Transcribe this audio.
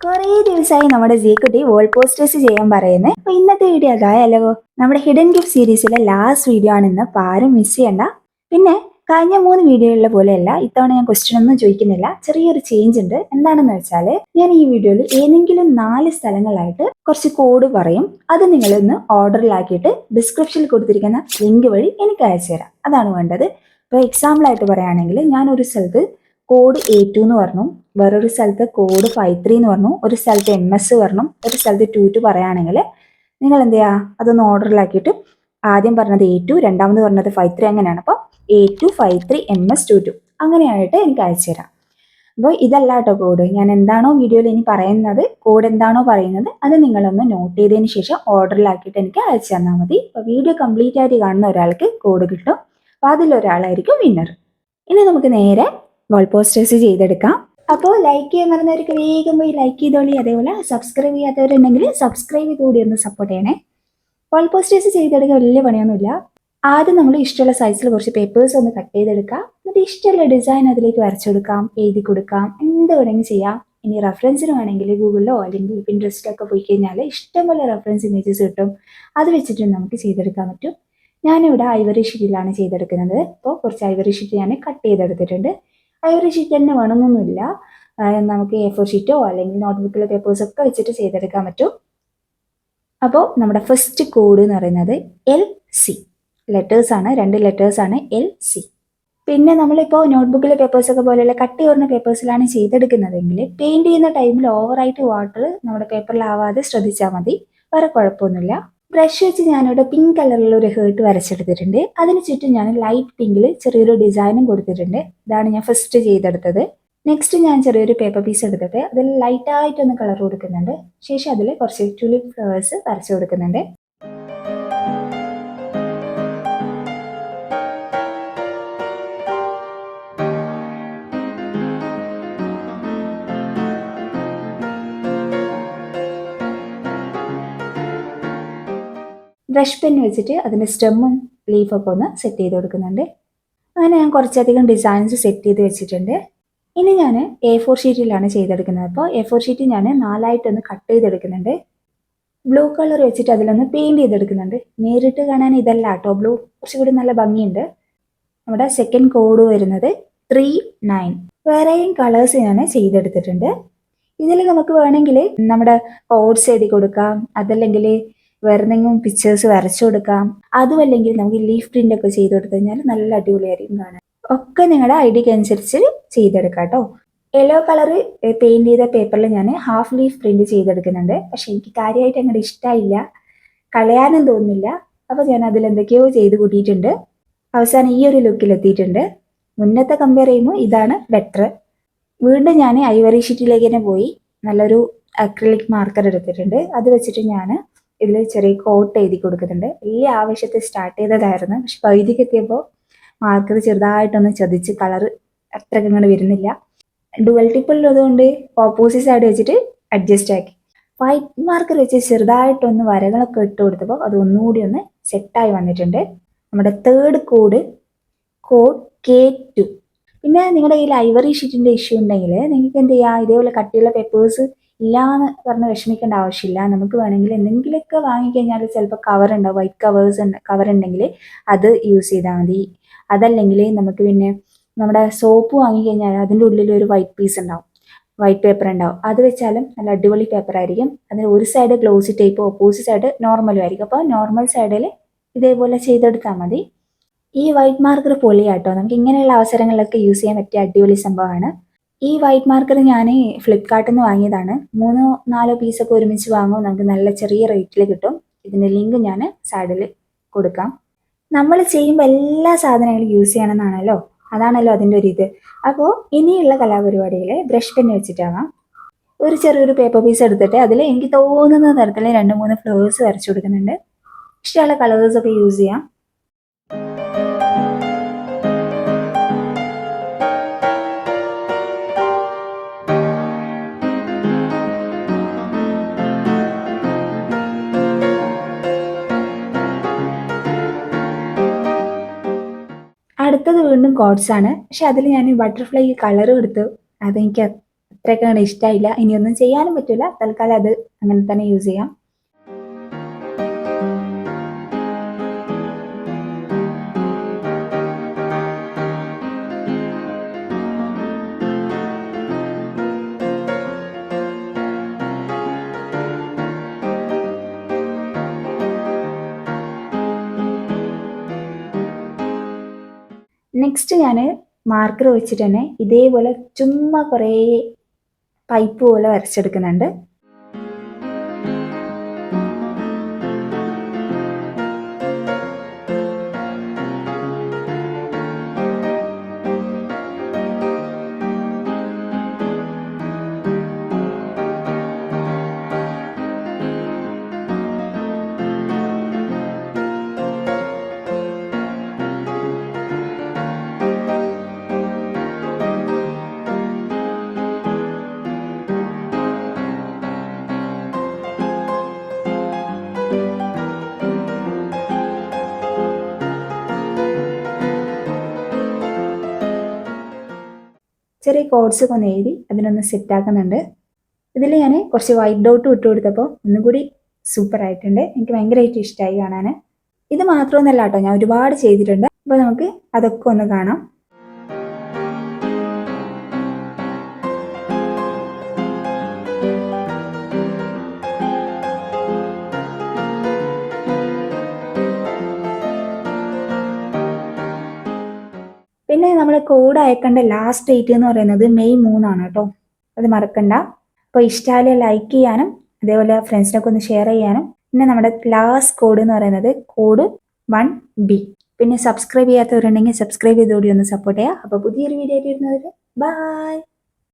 കുറേ ദിവസമായി നമ്മുടെ കുട്ടി വോൾ പോസ്റ്റേഴ്സ് ചെയ്യാൻ പറയുന്നത്. അപ്പൊ ഇന്നത്തെ വീഡിയോ അതായാലോ. നമ്മുടെ ഹിഡൻ ഗിഫ്റ്റ് സീരീസിലെ ലാസ്റ്റ് വീഡിയോ ആണ് ഇന്ന്. അപ്പൊ ആരും മിസ് ചെയ്യണ്ട. പിന്നെ കഴിഞ്ഞ 3 വീഡിയോകളിലെ പോലെയല്ല ഇത്തവണ ഞാൻ ക്വസ്റ്റ്യൻ ഒന്നും ചോദിക്കുന്നില്ല. ചെറിയൊരു ചേഞ്ച് ഉണ്ട്. എന്താണെന്ന് വെച്ചാൽ ഞാൻ ഈ വീഡിയോയിൽ ഏതെങ്കിലും 4 സ്ഥലങ്ങളായിട്ട് കുറച്ച് കോഡ് പറയും. അത് നിങ്ങളൊന്ന് ഓർഡറിലാക്കിയിട്ട് ഡിസ്ക്രിപ്ഷനിൽ കൊടുത്തിരിക്കുന്ന ലിങ്ക് വഴി എനിക്ക് അയച്ചു തരാം. അതാണ് വേണ്ടത്. ഇപ്പോൾ എക്സാമ്പിൾ ആയിട്ട് പറയുകയാണെങ്കിൽ ഞാൻ ഒരു സ്ഥലത്ത് കോഡ് A2 എന്ന് പറഞ്ഞു, വേറൊരു സ്ഥലത്ത് കോഡ് 53 എന്ന് പറഞ്ഞു, ഒരു സ്ഥലത്ത് MS പറഞ്ഞു, ഒരു സ്ഥലത്ത് 22 പറയുകയാണെങ്കിൽ നിങ്ങൾ എന്ത് ചെയ്യുക, അതൊന്ന് ഓർഡറിലാക്കിയിട്ട് ആദ്യം പറഞ്ഞത് A2, രണ്ടാമത് പറഞ്ഞത് 53, അങ്ങനെയാണ്. അപ്പോൾ A2 53 MS 22 അങ്ങനെയായിട്ട് എനിക്ക് അയച്ചു തരാം. അപ്പോൾ ഇതല്ല കേട്ടോ കോഡ്. ഞാൻ എന്താണോ വീഡിയോയിൽ ഇനി പറയുന്നത്, കോഡ് എന്താണോ പറയുന്നത് അത് നിങ്ങളൊന്ന് നോട്ട് ചെയ്തതിന് ശേഷം ഓർഡറിലാക്കിയിട്ട് എനിക്ക് അയച്ചു തന്നാൽ മതി. അപ്പോൾ വീഡിയോ കംപ്ലീറ്റ് ആയിട്ട് കാണുന്ന ഒരാൾക്ക് കോഡ് കിട്ടും. അപ്പോൾ അതിലൊരാളായിരിക്കും വിന്നർ. ഇനി നമുക്ക് നേരെ വോൾ പോസ്റ്റേഴ്സ് ചെയ്തെടുക്കാം. അപ്പോൾ ലൈക്ക് ചെയ്യാൻ മറന്നവർക്ക് വേഗം പോയി ലൈക്ക് ചെയ്തോളി. അതേപോലെ സബ്സ്ക്രൈബ് ചെയ്യാത്തവരുണ്ടെങ്കിൽ സബ്സ്ക്രൈബ് ചെയ്ത് കൂടി ഒന്ന് സപ്പോർട്ട് ചെയ്യണേ. വോൾ പോസ്റ്റേഴ്സ് ചെയ്തെടുക്കാൻ വലിയ പണിയൊന്നുമില്ല. ആദ്യം നമ്മൾ ഇഷ്ടമുള്ള സൈസിൽ കുറച്ച് പേപ്പേഴ്സ് ഒന്ന് കട്ട് ചെയ്തെടുക്കാം. എന്നിട്ട് ഇഷ്ടമുള്ള ഡിസൈൻ അതിലേക്ക് വരച്ചു കൊടുക്കാം, എഴുതി കൊടുക്കാം, എന്ത് വേണമെങ്കിൽ ചെയ്യാം. ഇനി റെഫറൻസിന് വേണമെങ്കിൽ ഗൂഗിളിലോ അല്ലെങ്കിൽ പിൻട്രസ്റ്റിലൊക്കെ പോയി കഴിഞ്ഞാൽ ഇഷ്ടംപോലെ റെഫറൻസ് ഇമേജസ് കിട്ടും. അത് വെച്ചിട്ട് നമുക്ക് ചെയ്തെടുക്കാൻ പറ്റും. ഞാനിവിടെ ഐവറി ഷീറ്റിലാണ് ചെയ്തെടുക്കുന്നത്. അപ്പോൾ കുറച്ച് ഐവറി ഷീറ്റ് ഞാൻ കട്ട് ചെയ്തെടുത്തിട്ടുണ്ട്. ഐവറി ഷീറ്റ് തന്നെ വേണമെന്നൊന്നുമില്ല. നമുക്ക് A4 ഷീറ്റോ അല്ലെങ്കിൽ നോട്ട്ബുക്കിലെ പേപ്പേഴ്സൊക്കെ വെച്ചിട്ട് ചെയ്തെടുക്കാൻ പറ്റും. അപ്പോൾ നമ്മുടെ ഫസ്റ്റ് കോഡ് എന്ന് പറയുന്നത് LC ലെറ്റേഴ്സാണ്, 2 ലെറ്റേഴ്സാണ് LC. പിന്നെ നമ്മളിപ്പോൾ നോട്ട്ബുക്കിലെ പേപ്പേഴ്സൊക്കെ പോലെയുള്ള കട്ടി കുറഞ്ഞ പേപ്പേഴ്സിലാണ് ചെയ്തെടുക്കുന്നതെങ്കിൽ പെയിൻറ് ചെയ്യുന്ന ടൈമിൽ ഓവറായിട്ട് വാട്ടർ നമ്മുടെ പേപ്പറിലാവാതെ ശ്രദ്ധിച്ചാൽ മതി. വേറെ കുഴപ്പമൊന്നുമില്ല. ബ്രഷ് വെച്ച് ഞാനിവിടെ പിങ്ക് കളറിലുള്ള ഒരു ഹേർട്ട് വരച്ചെടുത്തിട്ടുണ്ട്. അതിന് ചുറ്റും ഞാൻ ലൈറ്റ് പിങ്കിൽ ചെറിയൊരു ഡിസൈനും കൊടുത്തിട്ടുണ്ട്. ഇതാണ് ഞാൻ ഫസ്റ്റ് ചെയ്തെടുത്തത്. നെക്സ്റ്റ് ഞാൻ ചെറിയൊരു പേപ്പർ പീസ് എടുത്തിട്ട് അതിൽ ലൈറ്റായിട്ടൊന്ന് കളർ കൊടുക്കുന്നുണ്ട്. ശേഷം അതിൽ കുറച്ച് ട്യൂലിപ്പ് ഫ്ലവേഴ്സ് വരച്ചു കൊടുക്കുന്നുണ്ട്. ബ്രഷ് പെൻ വെച്ചിട്ട് അതിൻ്റെ സ്റ്റെമ്മും ലീഫൊക്കെ ഒന്ന് സെറ്റ് ചെയ്ത് കൊടുക്കുന്നുണ്ട്. അങ്ങനെ ഞാൻ കുറച്ചധികം ഡിസൈൻസ് സെറ്റ് ചെയ്ത് വെച്ചിട്ടുണ്ട്. ഇനി ഞാൻ A4 ഷീറ്റിലാണ് ചെയ്തെടുക്കുന്നത്. അപ്പോൾ A4 ഷീറ്റ് ഞാൻ 4ആയിട്ടൊന്ന് കട്ട് ചെയ്തെടുക്കുന്നുണ്ട്. ബ്ലൂ കളർ വെച്ചിട്ട് അതിലൊന്ന് പെയിൻറ് ചെയ്തെടുക്കുന്നുണ്ട്. നേരിട്ട് കാണാൻ ഇതല്ല കേട്ടോ ബ്ലൂ, കുറച്ചുകൂടി നല്ല ഭംഗിയുണ്ട്. നമ്മുടെ സെക്കൻഡ് കോഡ് വരുന്നത് 39. വേറെയും കളേഴ്സ് ഞാൻ ചെയ്തെടുത്തിട്ടുണ്ട്. ഇതിൽ നമുക്ക് വേണമെങ്കിൽ നമ്മുടെ കോഡ്സ് എഴുതി കൊടുക്കാം, അതല്ലെങ്കിൽ വേറെ എന്തെങ്കിലും പിക്ചേഴ്സ് വരച്ചു കൊടുക്കാം. അതുമല്ലെങ്കിൽ നമുക്ക് ലീഫ് പ്രിന്റ് ഒക്കെ ചെയ്ത് കൊടുത്തു കഴിഞ്ഞാൽ നല്ല അടിപൊളിയായിരിക്കും കാണാൻ. ഒക്കെ നിങ്ങളുടെ ഐഡിയക്ക് അനുസരിച്ച് ചെയ്തെടുക്കാം കേട്ടോ. യെല്ലോ കളർ പെയിന്റ് ചെയ്ത പേപ്പറിൽ ഞാൻ ഹാഫ് ലീഫ് പ്രിന്റ് ചെയ്തെടുക്കുന്നുണ്ട്. പക്ഷെ എനിക്ക് കാര്യമായിട്ട് അങ്ങോട്ട് ഇഷ്ടമായില്ല, കളയാനും തോന്നുന്നില്ല. അപ്പോൾ ഞാൻ അതിൽ എന്തൊക്കെയോ ചെയ്ത് കൂട്ടിയിട്ടുണ്ട്. അവസാനം ഈ ഒരു ലുക്കിൽ എത്തിയിട്ടുണ്ട്. മുന്നത്തെ കമ്പയർ ചെയ്യുമ്പോൾ ഇതാണ് ബെറ്റർ. വീണ്ടും ഞാൻ ഐവറി ഷീറ്റിലേക്ക് തന്നെ പോയി നല്ലൊരു അക്രിലിക് മാർക്കർ എടുത്തിട്ടുണ്ട്. അത് വെച്ചിട്ട് ഞാൻ ഇതിൽ ചെറിയ കോട്ട് എഴുതി കൊടുക്കുന്നുണ്ട്. ഈ ആവശ്യത്തിൽ സ്റ്റാർട്ട് ചെയ്തതായിരുന്നു. പക്ഷെ പകുതിക്ക് എത്തിയപ്പോൾ മാർക്കർ ചെറുതായിട്ടൊന്ന് ചതിച്ച് കളർ അത്രയ്ക്ക് അങ്ങോട്ട് വരുന്നില്ല. ഡുവൽ ടിപ്പുള്ളതുകൊണ്ട് ഓപ്പോസിറ്റ് സൈഡ് വെച്ചിട്ട് അഡ്ജസ്റ്റ് ആക്കി. വൈറ്റ് മാർക്കർ വെച്ച് ചെറുതായിട്ടൊന്ന് വരകളൊക്കെ ഇട്ട് കൊടുത്തപ്പോൾ അത് ഒന്നുകൂടി ഒന്ന് സെറ്റായി വന്നിട്ടുണ്ട്. നമ്മുടെ തേർഡ് കോഡ് K2. പിന്നെ നിങ്ങളുടെ കയ്യിൽ ഐവറി ഷീറ്റിൻ്റെ ഇഷ്യൂ ഉണ്ടെങ്കിൽ നിങ്ങൾക്ക് എന്ത് ചെയ്യാം, ഇതേപോലെ കട്ടിയുള്ള പേപ്പേഴ്സ് ഇല്ലാന്ന് പറഞ്ഞ് വിഷമിക്കേണ്ട ആവശ്യമില്ല. നമുക്ക് വേണമെങ്കിൽ എന്തെങ്കിലുമൊക്കെ വാങ്ങിക്കഴിഞ്ഞാൽ ചിലപ്പോൾ കവർ ഉണ്ടാവും, വൈറ്റ് കവർ ഉണ്ടെങ്കിൽ അത് യൂസ് ചെയ്താൽ മതി. അതല്ലെങ്കിൽ നമുക്ക് പിന്നെ നമ്മുടെ സോപ്പ് വാങ്ങിക്കഴിഞ്ഞാൽ അതിൻ്റെ ഉള്ളിൽ ഒരു വൈറ്റ് പീസ് ഉണ്ടാവും, വൈറ്റ് പേപ്പർ ഉണ്ടാവും. അത് വെച്ചാലും നല്ല അടിപൊളി പേപ്പർ ആയിരിക്കും. അതിന് ഒരു side glossy type, opposite side നോർമലും ആയിരിക്കും. അപ്പോൾ നോർമൽ സൈഡിൽ ഇതേപോലെ ചെയ്തെടുത്താൽ മതി. ഈ വൈറ്റ് മാർക്കർ പൊളിയാട്ടോ. നമുക്ക് ഇങ്ങനെയുള്ള അവസരങ്ങളിലൊക്കെ യൂസ് ചെയ്യാൻ പറ്റിയ അടിപൊളി സംഭവമാണ്. ഈ വൈറ്റ് മാർക്കർ ഞാൻ ഫ്ലിപ്കാർട്ടിൽ നിന്ന് വാങ്ങിയതാണ്. 3-4 പീസൊക്കെ ഒരുമിച്ച് വാങ്ങും, നമുക്ക് നല്ല ചെറിയ റേറ്റിൽ കിട്ടും. ഇതിൻ്റെ ലിങ്ക് ഞാൻ സൈഡിൽ കൊടുക്കാം. നമ്മൾ ചെയ്യുമ്പോൾ എല്ലാ സാധനങ്ങളും യൂസ് ചെയ്യണമെന്നാണല്ലോ, അതാണല്ലോ അതിൻ്റെ ഒരു ഇത്. അപ്പോൾ ഇനിയുള്ള കലാപരിപാടികൾ ബ്രഷ് പെൻ വെച്ചിട്ടാവാം. ഒരു ചെറിയൊരു പേപ്പർ പീസ് എടുത്തിട്ട് അതിൽ എനിക്ക് തോന്നുന്ന തരത്തിൽ 2-3 ഫ്ലവേഴ്സ് വരച്ചു കൊടുക്കുന്നുണ്ട്. ഇഷ്ടമുള്ള കളേഴ്സൊക്കെ യൂസ് ചെയ്യാം. അടുത്തത് വീണ്ടും കോഡ്സ് ആണ്. പക്ഷെ അതിൽ ഞാൻ ബട്ടർഫ്ലൈ കളർ കൊടുത്തു. അതെനിക്ക് അത്രയൊക്കെ അങ്ങോട്ട് ഇഷ്ടമായില്ല. ഇനിയൊന്നും ചെയ്യാനും പറ്റില്ല, തൽക്കാലം അത് അങ്ങനെ തന്നെ യൂസ് ചെയ്യാം. നെക്സ്റ്റ് ഞാൻ മാർക്കർ വെച്ചിട്ട് തന്നെ ഇതേപോലെ ചുമ്മാ കുറേ പൈപ്പ് പോലെ വരച്ചെടുക്കുന്നുണ്ട്. ചെറിയ കോഡ്സ് ഒക്കെ ഒന്ന് എഴുതി അതിനൊന്ന് സെറ്റ് ആക്കുന്നുണ്ട്. ഇതിൽ ഞാൻ കുറച്ച് വൈറ്റ് ഡോട്ടും ഇട്ട് കൊടുത്തപ്പോൾ ഒന്നും കൂടി സൂപ്പർ ആയിട്ടുണ്ട്. എനിക്ക് ഭയങ്കരമായിട്ട് ഇഷ്ടമായി കാണാൻ. ഇത് മാത്രമൊന്നുമല്ല കേട്ടോ, ഞാൻ ഒരുപാട് ചെയ്തിട്ടുണ്ട്. അപ്പോൾ നമുക്ക് അതൊക്കെ ഒന്ന് കാണാം. പിന്നെ നമ്മൾ കോഡ് അയക്കേണ്ട ലാസ്റ്റ് ഡേറ്റ് എന്ന് പറയുന്നത് മെയ് 3 കേട്ടോ, അത് മറക്കണ്ട. അപ്പോൾ ഇഷ്ടമായാലും ലൈക്ക് ചെയ്യാനും അതേപോലെ ഫ്രണ്ട്സിനൊക്കെ ഒന്ന് ഷെയർ ചെയ്യാനും. പിന്നെ നമ്മുടെ ലാസ്റ്റ് കോഡ് എന്ന് പറയുന്നത് കോഡ് 1B. പിന്നെ സബ്സ്ക്രൈബ് ചെയ്യാത്തവരുണ്ടെങ്കിൽ സബ്സ്ക്രൈബ് ചെയ്തോടി ഒന്ന് സപ്പോർട്ട് ചെയ്യുക. അപ്പോൾ പുതിയൊരു വീഡിയോ ആയിട്ട് വരുന്നത്, ബൈ.